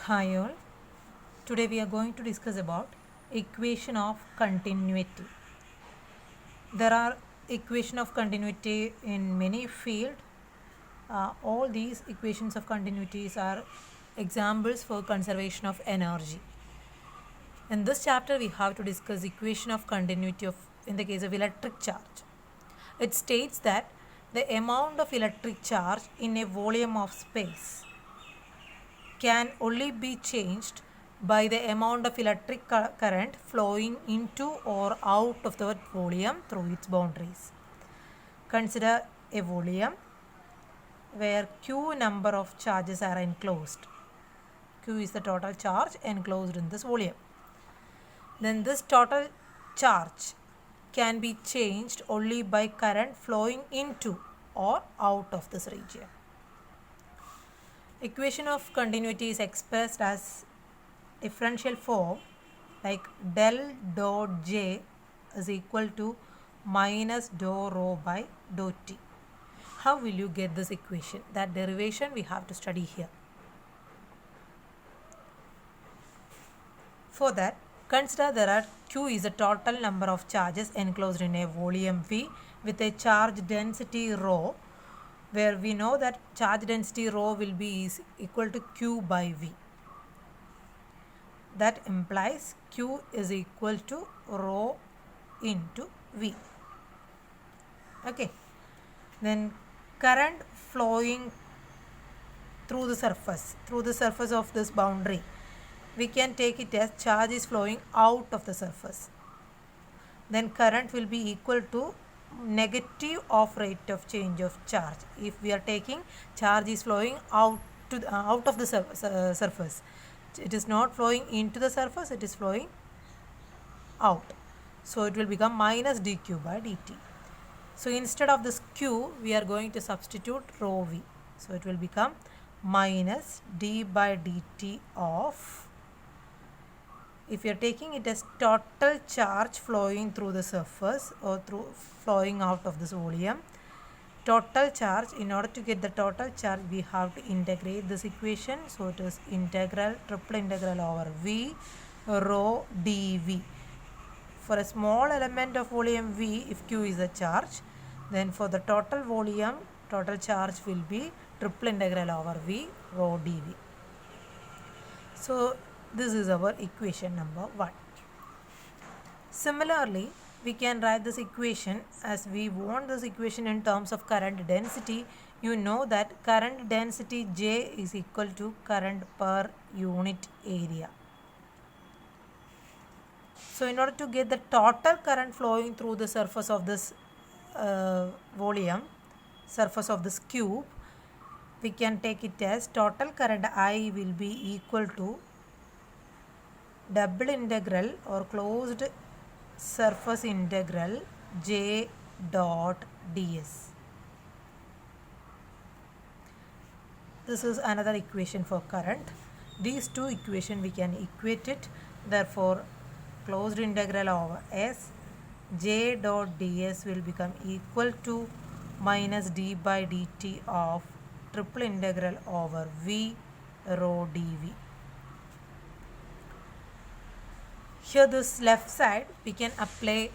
Hi all. Today we are going to discuss about equation of continuity. There are equation of continuity in many fields. All these equations of continuities are examples for conservation of energy. In this chapter we have to discuss equation of continuity of in the case of electric charge. It states that the amount of electric charge in a volume of space can only be changed by the amount of electric current flowing into or out of the volume through its boundaries. Consider a volume where q number of charges are enclosed. Q is the total charge enclosed in this volume. Then this total charge can be changed only by current flowing into or out of this region. Equation of continuity is expressed as differential form like del dot j is equal to minus dou rho by dou t. How will you get this equation? That derivation we have to study here. For that, consider there are q is the total number of charges enclosed in a volume V with a charge density rho, where we know that charge density rho will be equal to q by V. That implies q is equal to rho into V. Okay. Then current flowing through the surface of this boundary, we can take it as charge is flowing out of the surface. Then current will be equal to negative of rate of change of charge. If we are taking charge is flowing out of the surface, it is not flowing into the surface, it is flowing out. So it will become minus dq by dt. So instead of this q, we are going to substitute rho v. So it will become minus d by dt of, if you are taking it as total charge flowing through the surface or through flowing out of this volume, total charge, in order to get the total charge we have to integrate this equation. So it is triple integral over v rho dv. For a small element of volume V, if q is the charge, then for the total volume, total charge will be triple integral over V rho dV. So this is our equation number 1. Similarly, we can write this equation as we want this equation in terms of current density. You know that current density J is equal to current per unit area. So in order to get the total current flowing through the surface of this volume, surface of this cube, we can take it as total current I will be equal to double integral or closed surface integral J dot ds. This is another equation for current. These two equations we can equate it. Therefore, closed integral over S J dot ds will become equal to minus d by dt of triple integral over V rho dV. Here this left side we can apply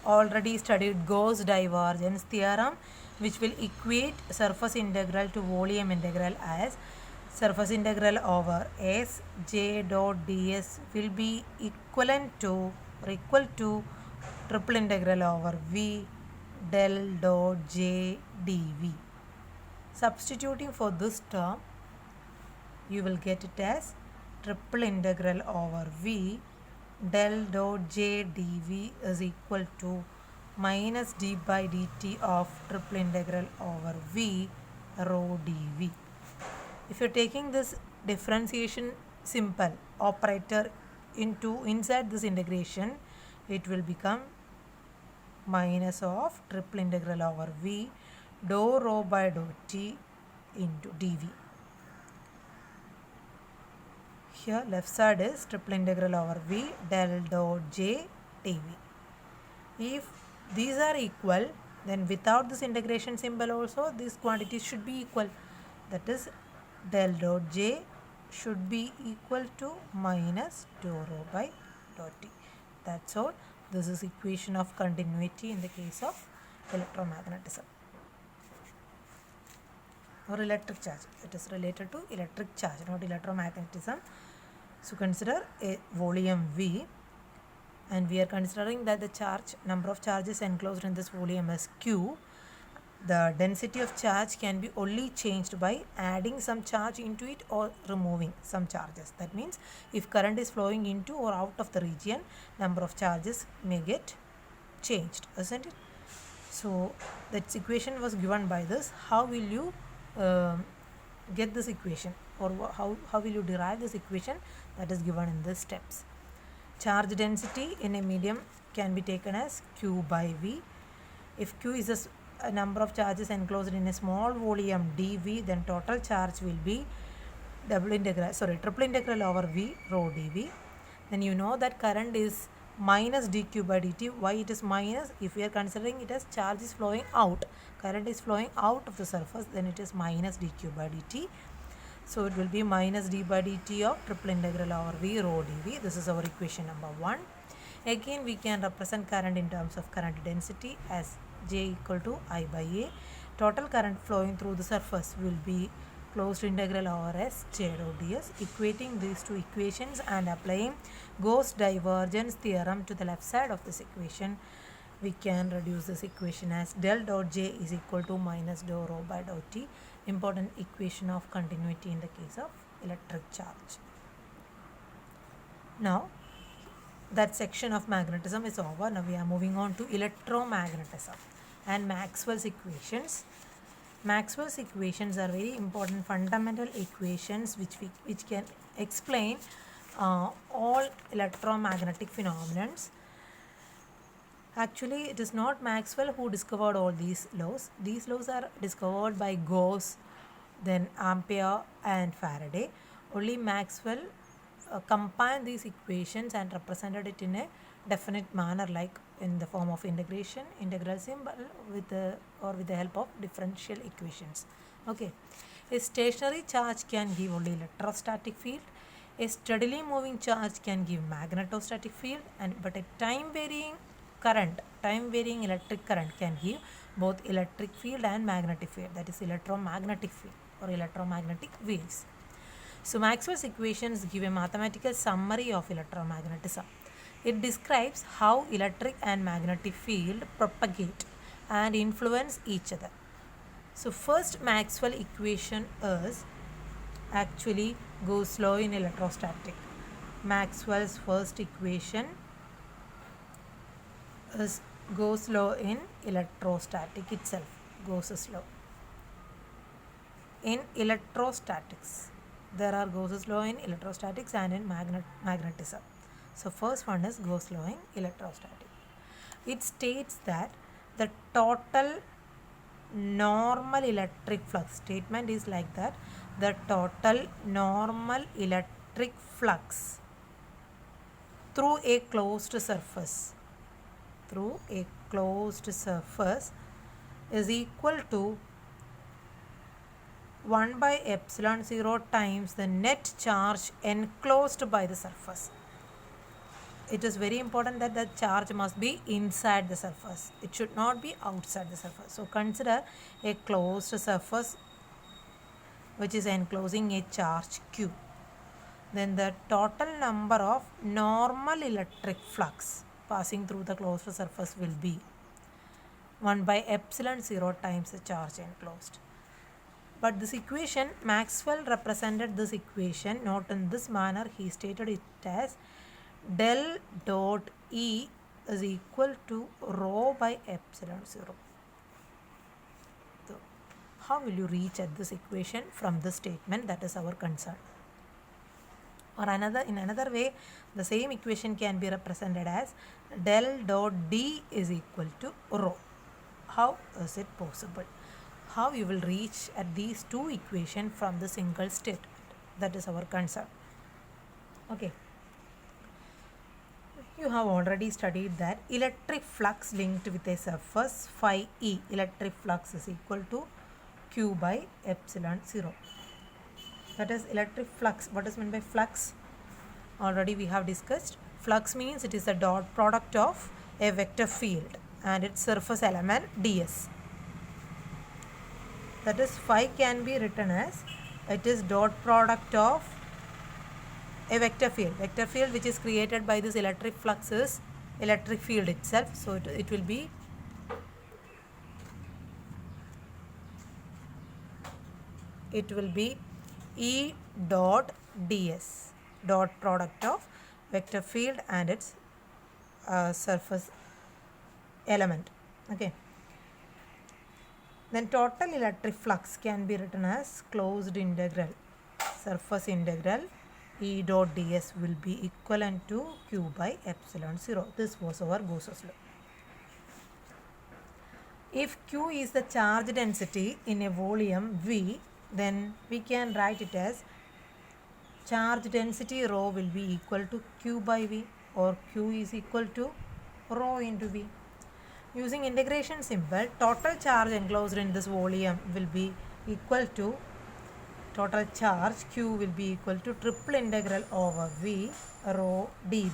already studied Gauss divergence theorem, which will equate surface integral to volume integral as surface integral over S J dot ds will be equivalent to or equal to triple integral over V del dot J dV. Substituting for this term, you will get it as triple integral over V del dot J dV is equal to minus d by dt of triple integral over V rho dV. If you are taking this differentiation simple operator inside this integration, it will become minus of triple integral over V dou rho by dou t into dV. Here left side is triple integral over V del dot J dV. If these are equal, then without this integration symbol also these quantities should be equal. That is del dot J should be equal to minus dou rho by dou t. That's all. This is equation of continuity in the case of electromagnetism or electric charge. It is related to electric charge, not electromagnetism. So consider a volume V, and we are considering that the charge, number of charges enclosed in this volume is Q. The density of charge can be only changed by adding some charge into it or removing some charges. That means if current is flowing into or out of the region, number of charges may get changed, isn't it? So that equation was given by this. How will you get this equation, or how will you derive this equation? That is given in the steps. Charge density in a medium can be taken as Q by V. If Q is a number of charges enclosed in a small volume dV, then total charge will be triple integral over V rho dV. Then you know that current is minus dq by dt. Why it is minus? If we are considering it as charge is flowing out, current is flowing out of the surface, then it is minus dq by dt. So it will be minus d by dt of triple integral over V rho dV. This is our equation number 1. Again, we can represent current in terms of current density as J equal to I by A. Total current flowing through the surface will be closed integral over S J rho ds. Equating these two equations and applying Gauss divergence theorem to the left side of this equation, we can reduce this equation as del dot J is equal to minus dou rho by dou T. Important equation of continuity in the case of electric charge. Now that section of magnetism is over. Now we are moving on to electromagnetism and Maxwell's equations. Maxwell's equations are very important fundamental equations which can explain all electromagnetic phenomena. Actually, it is not Maxwell who discovered all these laws. These laws are discovered by Gauss, then Ampere and Faraday. Only Maxwell combined these equations and represented it in a definite manner, like in the form of integration, integral symbol with the help of differential equations. Okay, a stationary charge can give only electrostatic field. A steadily moving charge can give magnetostatic field, but a time varying electric current can give both electric field and magnetic field, that is electromagnetic field or electromagnetic waves. So Maxwell's equations give a mathematical summary of electromagnetism. It describes how electric and magnetic field propagate and influence each other. So first Maxwell equation is actually Gauss law in electrostatic. Maxwell's first equation is Gauss law in electrostatic itself, Gauss's law. In electrostatics, there are Gauss's law in electrostatics and in magnetism. So first one is Gauss law in electrostatic. It states that the total normal electric flux, statement is like that, the total normal electric flux through a closed surface is equal to 1 by epsilon 0 times the net charge enclosed by the surface. It is very important that the charge must be inside the surface. It should not be outside the surface. So consider a closed surface which is enclosing a charge Q. Then the total number of normal electric flux passing through the closed surface will be 1 by epsilon 0 times the charge enclosed. But this equation, Maxwell represented this equation not in this manner. He stated it as del dot E is equal to rho by epsilon 0. So how will you reach at this equation from this statement? That is our concern. Or in another way, the same equation can be represented as del dot D is equal to rho. How is it possible? How you will reach at these two equations from the single statement? That is our concern. Okay. You have already studied that electric flux linked with a surface phi E, electric flux is equal to Q by epsilon 0. that is electric flux. What is meant by flux? Already we have discussed. Flux means it is the dot product of a vector field and its surface element ds. That is, phi can be written as it is dot product of a vector field. Vector field which is created by this electric flux is electric field itself. So it will be E dot ds, dot product of vector field and its surface element. Okay. Then total electric flux can be written as closed integral surface integral E dot ds will be equivalent to q by epsilon 0. This was our Gauss's law. If q is the charge density in a volume V, then we can write it as charge density rho will be equal to q by V, or q is equal to rho into V. Using integration symbol, total charge enclosed in this volume will be equal to total charge q will be equal to triple integral over V rho dV.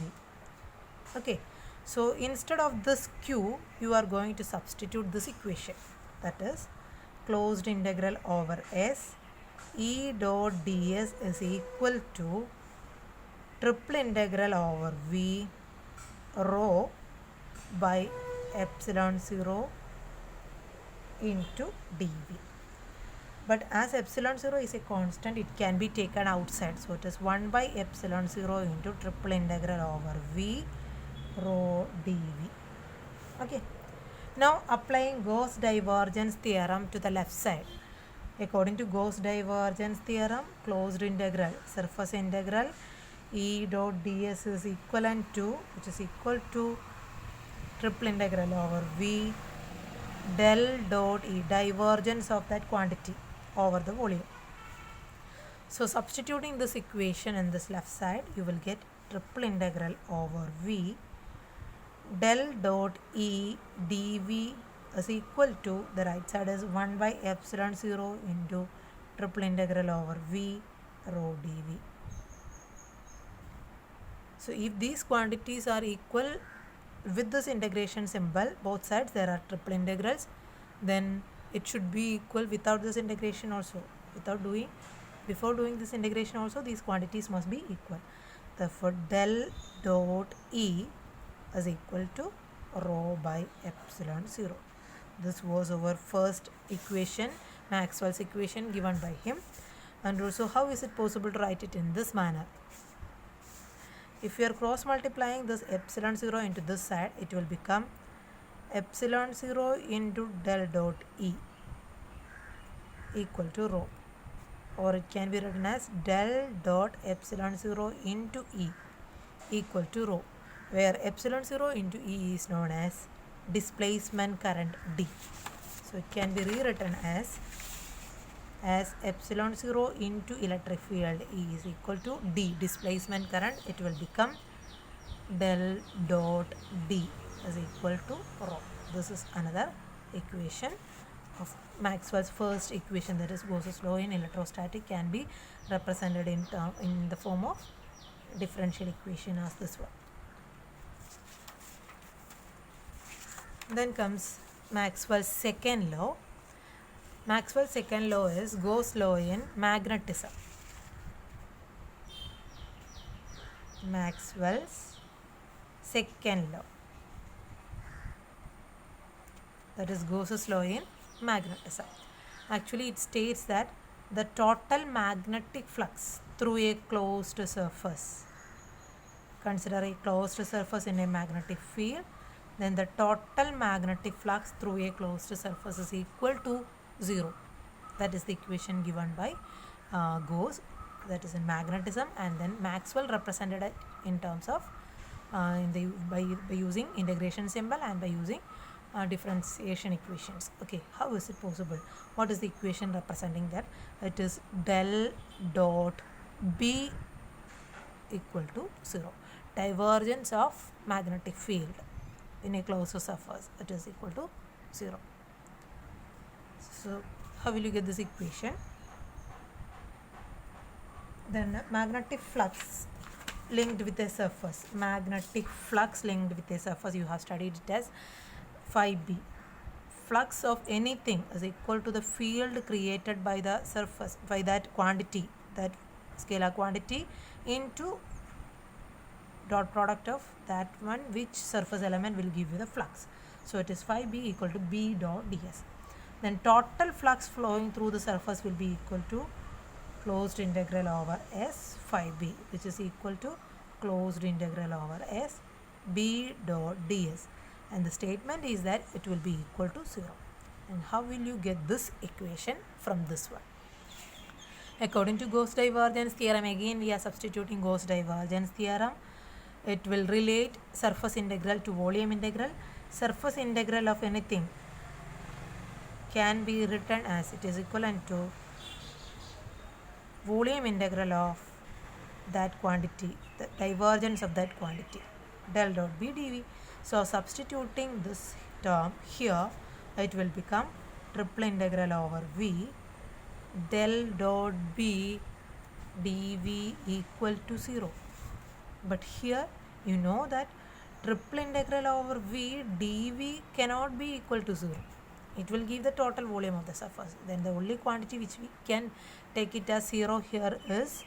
Okay, so instead of this q, you are going to substitute this equation, that is closed integral over S E dot ds is equal to triple integral over V rho by epsilon 0 into dV. But as epsilon 0 is a constant, it can be taken outside. So it is 1 by epsilon 0 into triple integral over V rho dV. Okay. Now applying Gauss divergence theorem to the left side. According to Gauss divergence theorem, closed integral surface integral E dot ds is equivalent to, which is equal to triple integral over V del dot E, divergence of that quantity over the volume. So substituting this equation in this left side, you will get triple integral over V del dot E dV is equal to, the right side is 1 by epsilon 0 into triple integral over V rho dV. So if these quantities are equal with this integration symbol, both sides there are triple integrals, then it should be equal without this integration also. Before doing this integration also, these quantities must be equal. Therefore del dot E is equal to rho by epsilon 0. This was our first equation, Maxwell's equation given by him. And also, how is it possible to write it in this manner? If you are cross multiplying this epsilon 0 into this side, it will become epsilon 0 into del dot E equal to rho, or it can be written as del dot epsilon 0 into E equal to rho, where epsilon 0 into E is known as displacement current D. So it can be rewritten as epsilon 0 into electric field E is equal to D, displacement current. It will become del dot D is equal to rho. This is another equation of Maxwell's first equation, that is Gauss's law in electrostatic, can be represented in the form of differential equation as this one. Then comes Maxwell's second law. Maxwell's second law is Gauss law in magnetism. Maxwell's second law, that is Gauss's law in magnetism. Actually, it states that the total magnetic flux through a closed surface, consider a closed surface in a magnetic field, then the total magnetic flux through a closed surface is equal to 0. That is the equation given by Gauss, that is in magnetism, and then Maxwell represented it in terms of by using integration symbol and by using differentiation equations. Okay, how is it possible? What is the equation representing that? It is del dot B equal to 0. Divergence of magnetic field in a closed surface, it is equal to 0. So how will you get this equation? Then magnetic flux linked with a surface. Magnetic flux linked with a surface, you have studied it as 5b. Flux of anything is equal to the field created by the surface, by that quantity, that scalar quantity, into dot product of that one which surface element will give you the flux. So it is 5b equal to b dot ds. Then total flux flowing through the surface will be equal to closed integral over s 5b, which is equal to closed integral over s b dot ds, and the statement is that it will be equal to 0. And how will you get this equation from this one? According to Gauss divergence theorem, again we are substituting Gauss divergence theorem. It will relate surface integral to volume integral. Surface integral of anything can be written as it is equivalent to volume integral of that quantity, the divergence of that quantity, del dot b dv. So substituting this term here, it will become triple integral over v del dot b dv equal to 0. But here you know that triple integral over v dv cannot be equal to 0. It will give the total volume of the surface. Then the only quantity which we can take it as 0 here is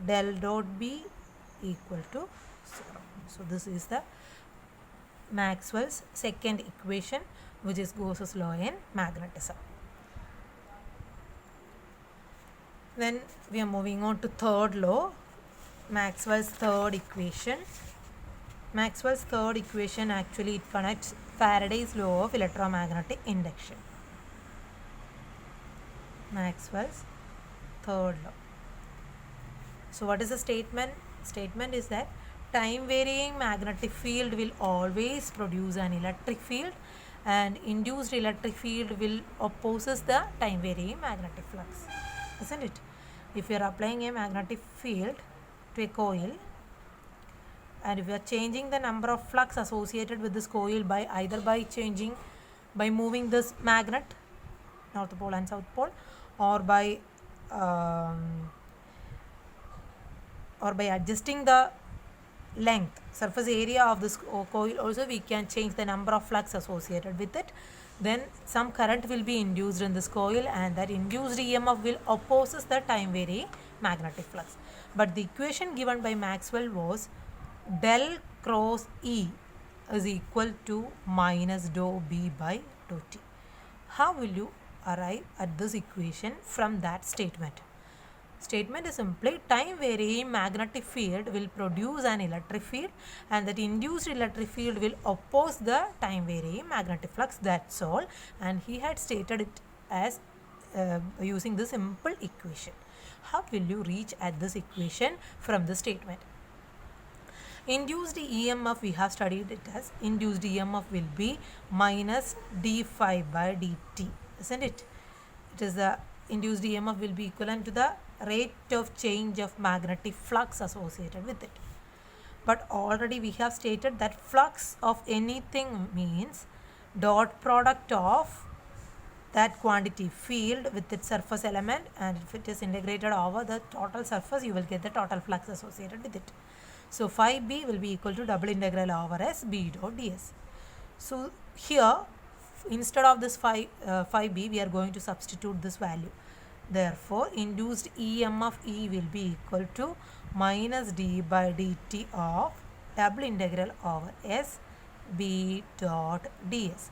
del dot b equal to 0. So this is the Maxwell's second equation, which is Gauss's law in magnetism. Then we are moving on to third law, Maxwell's third equation. Maxwell's third equation actually it connects Faraday's law of electromagnetic induction. Maxwell's third law. So what is the statement? Statement is that time varying magnetic field will always produce an electric field, and induced electric field will opposes the time varying magnetic flux, isn't it? If you are applying a magnetic field to a coil, and if you are changing the number of flux associated with this coil by either by moving this magnet, north pole and south pole, or by adjusting the length, surface area of this coil, also we can change the number of flux associated with it. Then some current will be induced in this coil, and that induced EMF will opposes the time varying magnetic flux. But the equation given by Maxwell was del cross E is equal to minus dou B by dou T. How will you arrive at this equation from that statement? Statement is simply time varying magnetic field will produce an electric field, and that induced electric field will oppose the time varying magnetic flux. That's all. And he had stated it as using the simple equation. How will you reach at this equation from the statement? Induced EMF, we have studied it as induced EMF will be minus d phi by dt, isn't it? It is the induced EMF will be equivalent to the rate of change of magnetic flux associated with it. But already we have stated that flux of anything means dot product of that quantity field with its surface element, and if it is integrated over the total surface, you will get the total flux associated with it. So 5b will be equal to double integral over s b dot ds. So here instead of this 5b we are going to substitute this value. Therefore induced EMF E will be equal to minus d by dt of double integral over s b dot ds.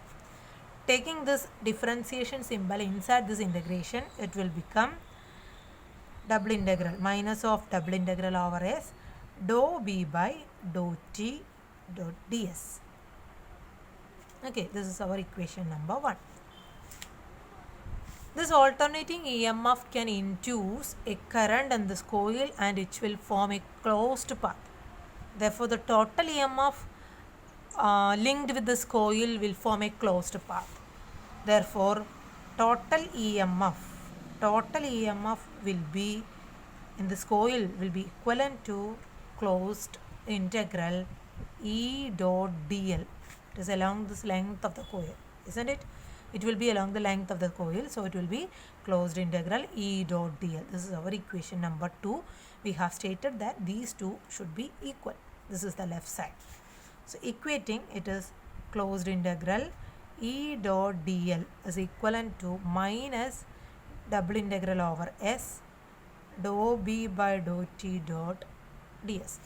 Taking this differentiation symbol inside this integration, it will become double integral minus of double integral over s dou b by dou t dot ds. Okay, this is our equation number 1. This alternating EMF can induce a current in this coil, and it will form a closed path. Therefore, the total EMF linked with this coil will form a closed path. Therefore, total EMF will be in this coil will be equivalent to closed integral E dot dl. It is along this length of the coil, isn't it? it will be along the length of the coil, so it will be closed integral E dot dl. This is our equation number 2. We have stated that these two should be equal. This is the left side. So equating, it is closed integral E dot dl is equivalent to minus double integral over S dou b by dou t dot ds.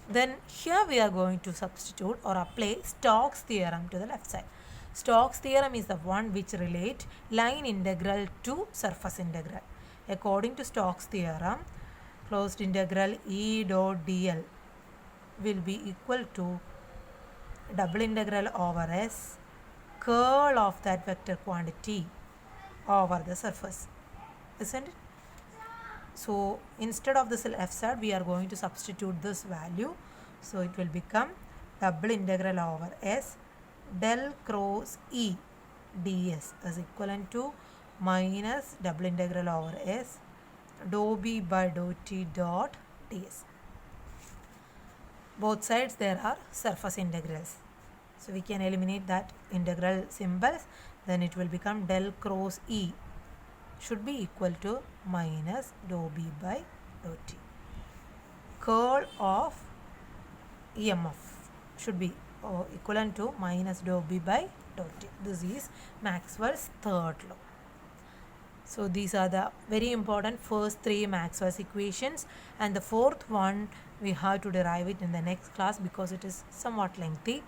Then here we are going to substitute or apply Stokes theorem to the left side. Stokes theorem is the one which relate line integral to surface integral. According to Stokes theorem, closed integral E dot dl will be equal to double integral over S curl of that vector quantity over the surface, isn't it? So instead of this left side, we are going to substitute this value. So it will become double integral over S del cross E ds is equivalent to minus double integral over S dou b by dou t dot ds. Both sides there are surface integrals. So we can eliminate that integral symbols. Then it will become del cross E should be equal to minus dou b by dou t. Curl of EMF should be equivalent to minus dou b by dou t. This is Maxwell's third law. So these are the very important first three Maxwell's equations, and the fourth one we have to derive it in the next class because it is somewhat lengthy.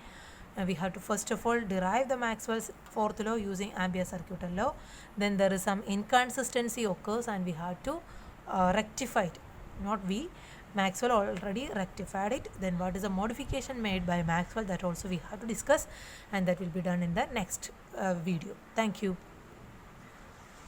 We have to first of all derive the Maxwell's fourth law using Ampere's circuital law. Then there is some inconsistency occurs and we have to rectify it. Not we, Maxwell already rectified it. Then what is the modification made by Maxwell, that also we have to discuss, and that will be done in the next video. Thank you.